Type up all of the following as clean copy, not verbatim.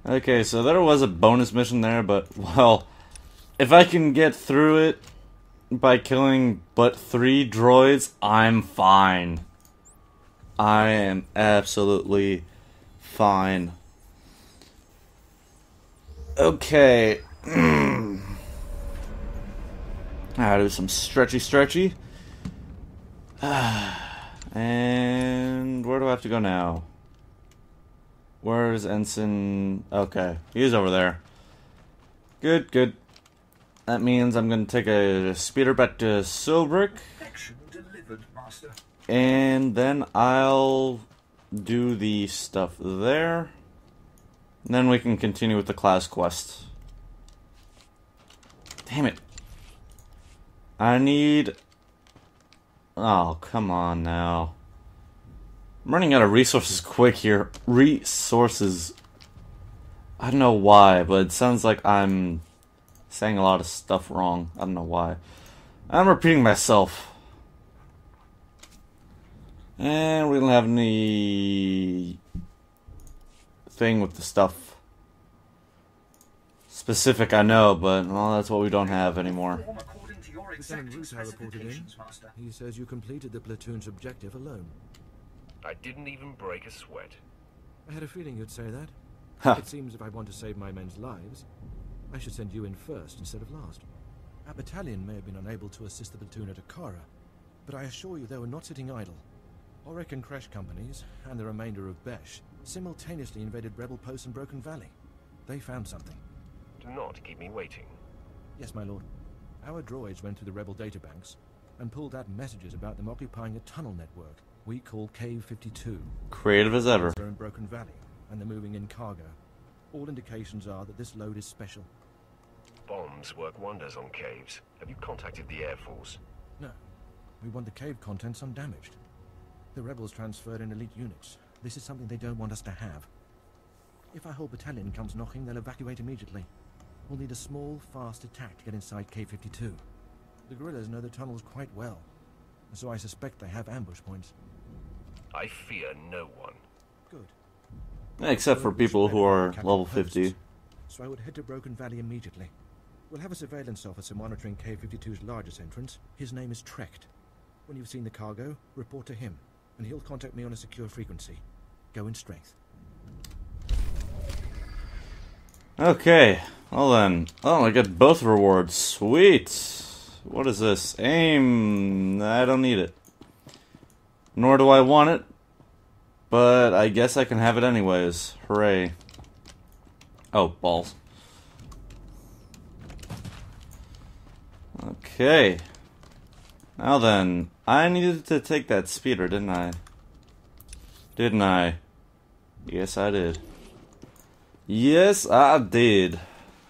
Okay, so there was a bonus mission there, but, well, if I can get through it by killing but 3 droids, I'm fine. I am absolutely fine. Okay. I'll do some stretchy. And where do I have to go now? Where's Ensign? Okay, he's over there. Good. That means I'm gonna take a speeder back to Silbrick. And then I'll do the stuff there. And then we can continue with the class quest. Damn it. I need... Oh, come on now. I'm running out of resources quick here. Resources. I don't know why, but it sounds like I'm saying a lot of stuff wrong. I don't know why. I'm repeating myself. And we don't have any thing with the stuff. Specific, I know, but well, that's what we don't have anymore. Lieutenant Ruta reported in. He says you completed the platoon's objective alone. I didn't even break a sweat. I had a feeling you'd say that. It seems if I want to save my men's lives, I should send you in first instead of last. Our battalion may have been unable to assist the platoon at Akara, but I assure you they were not sitting idle. Orek and Crash companies, and the remainder of Besh, simultaneously invaded rebel posts in Broken Valley. They found something. Do not keep me waiting. Yes, my lord. Our droids went through the rebel databanks and pulled out messages about them occupying a tunnel network we call Cave 52. Creative as ever. They're in Broken Valley, and they're moving in cargo. All indications are that this load is special. Bombs work wonders on caves. Have you contacted the Air Force? No. We want the cave contents undamaged. The rebels transferred in elite units. This is something they don't want us to have. If our whole battalion comes knocking, they'll evacuate immediately. We'll need a small, fast attack to get inside K-52. The guerrillas know the tunnels quite well, so I suspect they have ambush points. I fear no one. Good. Except for people who are level 50. So I would head to Broken Valley immediately. We'll have a surveillance officer monitoring K-52's largest entrance. His name is Trecht. When you've seen the cargo, report to him, and he'll contact me on a secure frequency. Go in strength. Okay, well then. Oh, I got both rewards. Sweet. What is this? Aim. I don't need it. Nor do I want it. But I guess I can have it anyways. Hooray. Oh, balls. Okay. Now then, I needed to take that speeder, didn't I? Didn't I? Yes, I did. Yes, I did.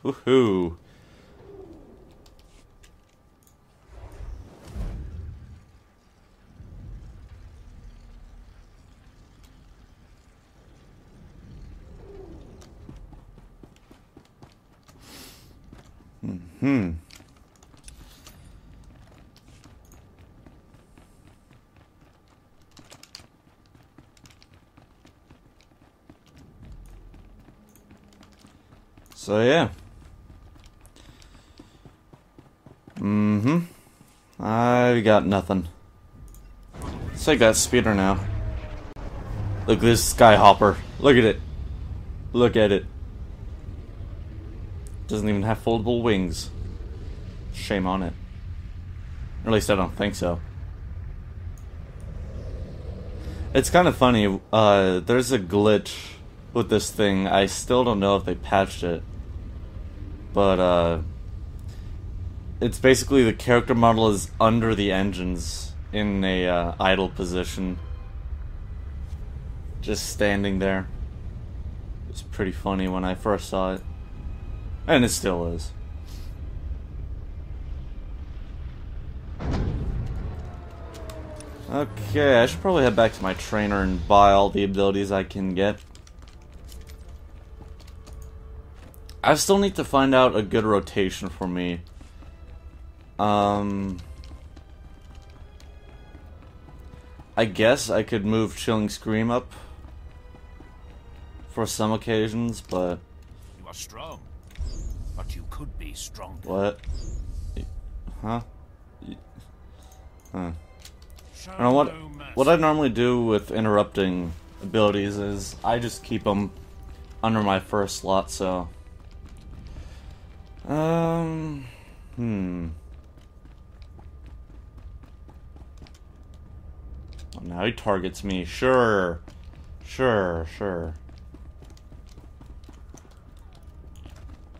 Woohoo. So yeah. I got nothing. Let's take that speeder now. Look at this skyhopper. Look at it. Look at it. Doesn't even have foldable wings. Shame on it. Or at least I don't think so. It's kind of funny. There's a glitch with this thing. I still don't know if they patched it. But, it's basically the character model is under the engines in a, idle position. Just standing there. It's pretty funny when I first saw it. And it still is. Okay, I should probably head back to my trainer and buy all the abilities I can get. I still need to find out a good rotation for me. I guess I could move Chilling Scream up for some occasions, but You're strong, but you could be stronger. What? Huh? Huh. I don't know what I normally do with interrupting abilities is I just keep them under my first slot, so... Oh, now he targets me. Sure. Sure.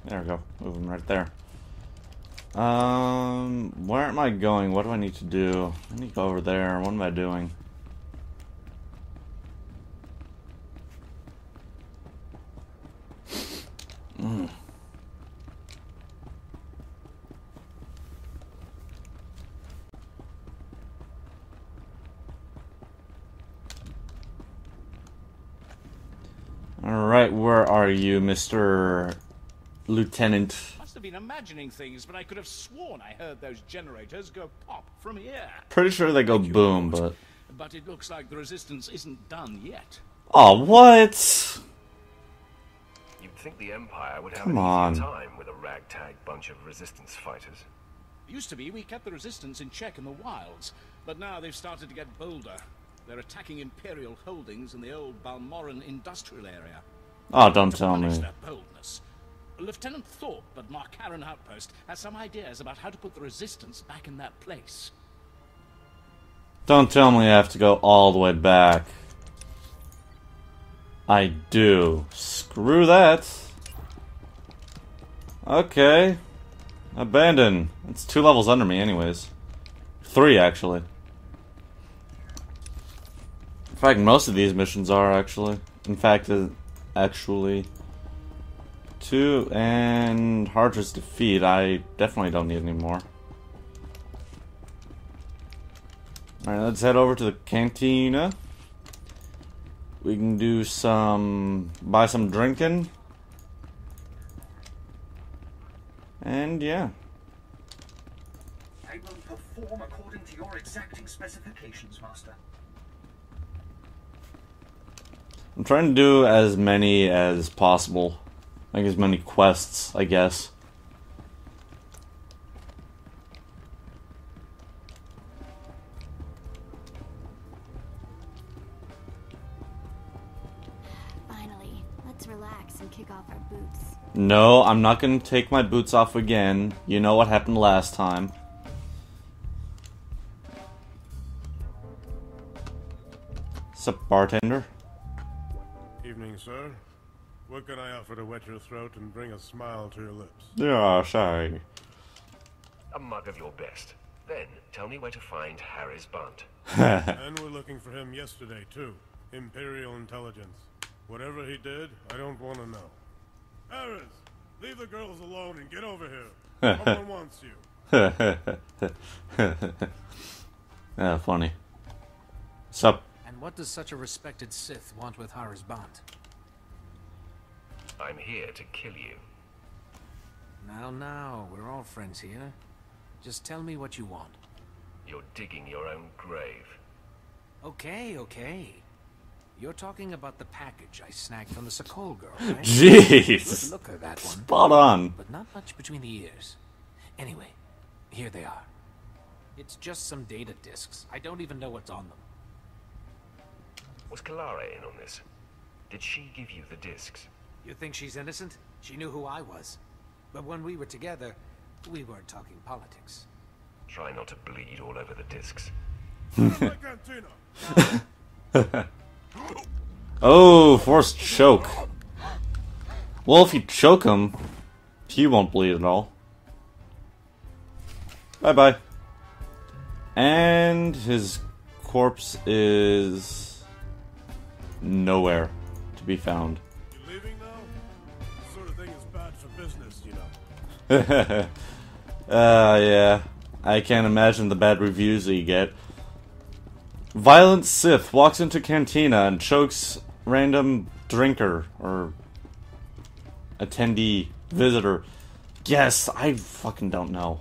There we go. Move him right there. Where am I going? What do I need to do? I need to go over there. What am I doing? Alright, where are you, Mr. Lieutenant? Must have been imagining things, but I could have sworn I heard those generators go pop from here. Pretty sure they go boom, but... But it looks like the resistance isn't done yet. Oh, what? You'd think the Empire would have Come an on. easier time with a ragtag bunch of resistance fighters. Used to be we kept the resistance in check in the wilds, but now they've started to get bolder. They're attacking Imperial holdings in the old Balmoran industrial area. Oh, don't tell me. Their boldness. Lieutenant Thorpe at Markaran Outpost has some ideas about how to put the resistance back in that place. Don't tell me I have to go all the way back. I do. Screw that. Okay. Abandon. It's 2 levels under me anyways. 3, actually. In fact, most of these missions are, actually. In fact, actually... 2 and Hardra's defeat. I definitely don't need any more. Alright, let's head over to the cantina. We can do some... buy some drinking. And yeah. I will perform according to your exacting specifications, Master. I'm trying to do as many as possible. Like as many quests, I guess. Finally, let's relax and kick off our boots. No, I'm not going to take my boots off again. You know what happened last time. Sup, bartender? Evening, sir. What can I offer to wet your throat and bring a smile to your lips? Yeah, sorry. A mug of your best. Then, tell me where to find Harris Bunt. And we're looking for him yesterday, too. Imperial intelligence. Whatever he did, I don't want to know. Harris, leave the girls alone and get over here. Someone wants you. Yeah, funny. Sup? And what does such a respected Sith want with Harris Bont? I'm here to kill you. Now, we're all friends here. Just tell me what you want. You're digging your own grave. Okay. You're talking about the package I snagged from the Sakol girl, right? Jeez! Good looker, that one. Spot on. But not much between the ears. Anyway, here they are. It's just some data disks. I don't even know what's on them. Was Kalara in on this? Did she give you the discs? You think she's innocent? She knew who I was. But when we were together, we weren't talking politics. Try not to bleed all over the discs. Oh, forced choke. Well, if you choke him, he won't bleed at all. Bye-bye. And his corpse is nowhere to be found. You leaving now? This sort of thing is bad for business, you know. Yeah. I can't imagine the bad reviews that you get. Violent Sith walks into cantina and chokes random drinker or attendee, visitor. Yes, I fucking don't know.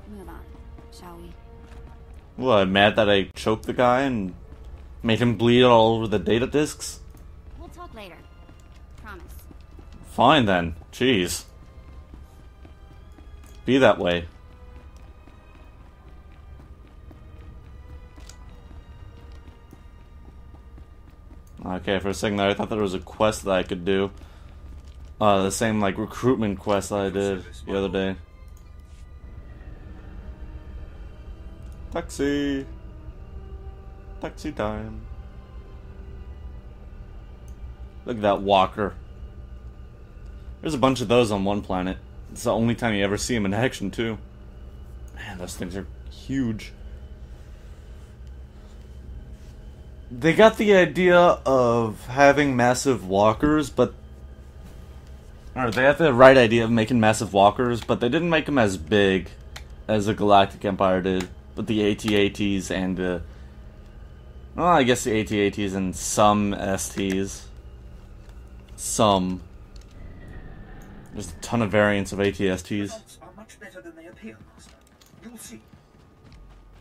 move on, shall we? What, mad that I choked the guy and made him bleed all over the data discs? We'll talk later. Promise. Fine then. Jeez. Be that way. Okay, for a second there, I thought there was a quest that I could do. The same, like, recruitment quest that I did the other day. Taxi! Taxi time. Look at that walker. There's a bunch of those on one planet. It's the only time you ever see them in action, too. Man, those things are huge. They got the idea of having massive walkers, but... Or they had the right idea of making massive walkers, but they didn't make them as big as the Galactic Empire did. With the AT-ATs and the... Well, I guess the AT-ATs and some STs. Some. There's a ton of variants of AT-STs. Results are much better than they appear, Master. You'll see.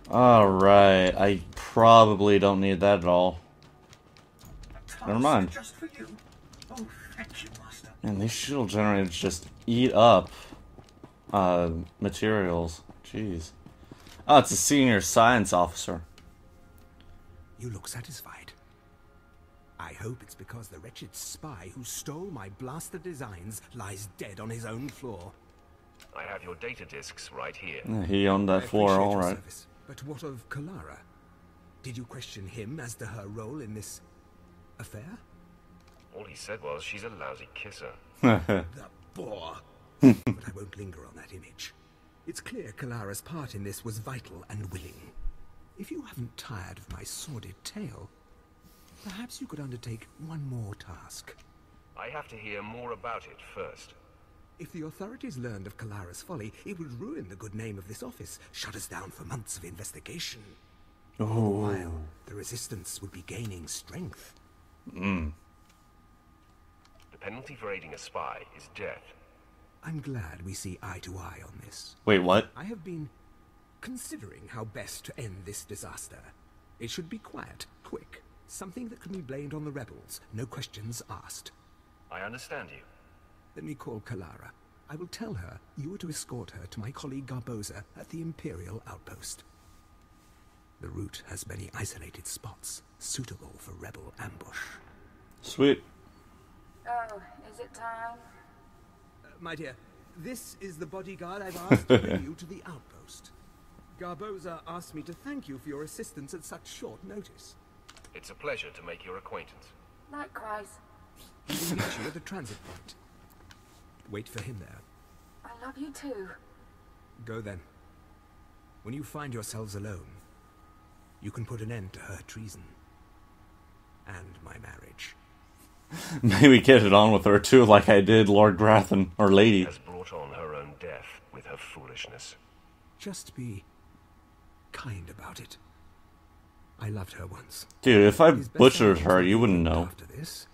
Alright, I probably don't need that at all. Never mind. Just for you. Oh, thank you, Master. And these shield generators just eat up materials. Jeez. Oh, it's a senior science officer. You look satisfied. I hope it's because the wretched spy who stole my blaster designs lies dead on his own floor. I have your data discs right here. Yeah, he owned that I floor, appreciate your alright. service. But what of Kalara? Did you question him as to her role in this affair? All he said was she's a lousy kisser. The bore. But I won't linger on that image. It's clear Kalara's part in this was vital and willing. If you haven't tired of my sordid tale, perhaps you could undertake one more task. I have to hear more about it first. If the authorities learned of Kalara's folly, it would ruin the good name of this office, shut us down for months of investigation. All the while, the resistance would be gaining strength. The penalty for aiding a spy is death. I'm glad we see eye to eye on this. Wait, what? I have been considering how best to end this disaster. It should be quiet, quick, something that can be blamed on the rebels, no questions asked. I understand you. Let me call Kalara. I will tell her you are to escort her to my colleague Garboza at the Imperial outpost. The route has many isolated spots, suitable for rebel ambush. Sweet. Oh, is it time? My dear, this is the bodyguard I've asked to bring you to the outpost. Garboza asked me to thank you for your assistance at such short notice. It's a pleasure to make your acquaintance. Likewise. He will meet you at the transit point. Wait for him there. I love you too. Go then. When you find yourselves alone, you can put an end to her treason. And my marriage. Maybe get it on with her too, like I did Lord Grathan, or Lady. Has brought on her own death with her foolishness. Just be kind about it. I loved her once. Dude, if I It is best butchered I her, you wouldn't look know. After this,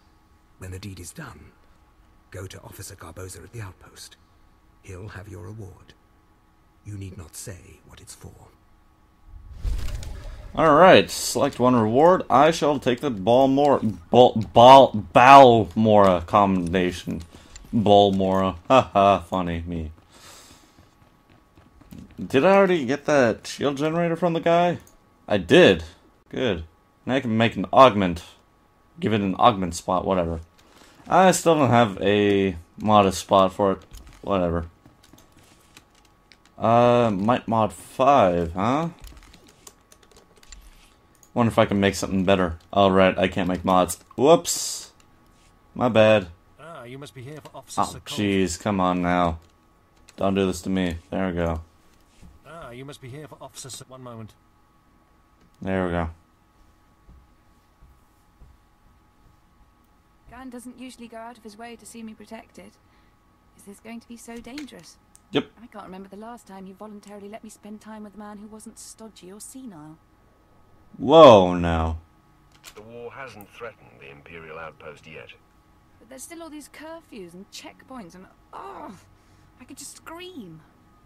when the deed is done, go to Officer Garboza at the outpost. He'll have your reward. You need not say what it's for. Alright, select one reward. I shall take the Balmora combination. Balmora. Haha, funny, me. Did I already get that shield generator from the guy? I did. Good. Now I can make an augment. Give it an augment spot, whatever. I still don't have a modest spot for it. Whatever. Might mod 5, huh? Wonder if I can make something better. Alright, I can't make mods. Whoops. My bad. Ah, you must be here for Officer Oh, jeez, come on now. Don't do this to me. There we go. Ah, you must be here for Officer... One moment. There we go. Gan doesn't usually go out of his way to see me protected. Is this going to be so dangerous? Yep. I can't remember the last time you voluntarily let me spend time with a man who wasn't stodgy or senile. Whoa, now. The war hasn't threatened the Imperial outpost yet. But there's still all these curfews and checkpoints and... Oh! I could just scream.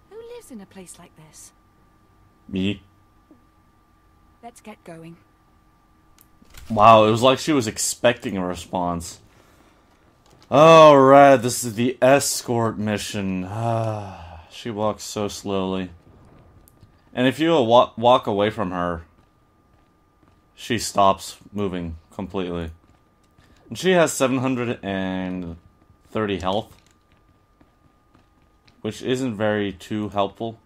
Who lives in a place like this? Me. Let's get going. Wow, it was like she was expecting a response. Alright, this is the escort mission. She walks so slowly. And if you walk away from her, she stops moving completely. And she has 730 health, which isn't very too helpful.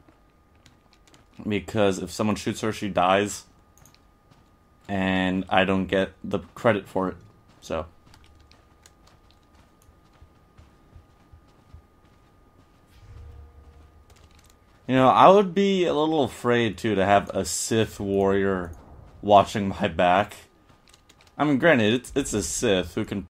Because if someone shoots her, she dies. And I don't get the credit for it. So. You know, I would be a little afraid, too, to have a Sith warrior watching my back. I mean, granted, it's a Sith who can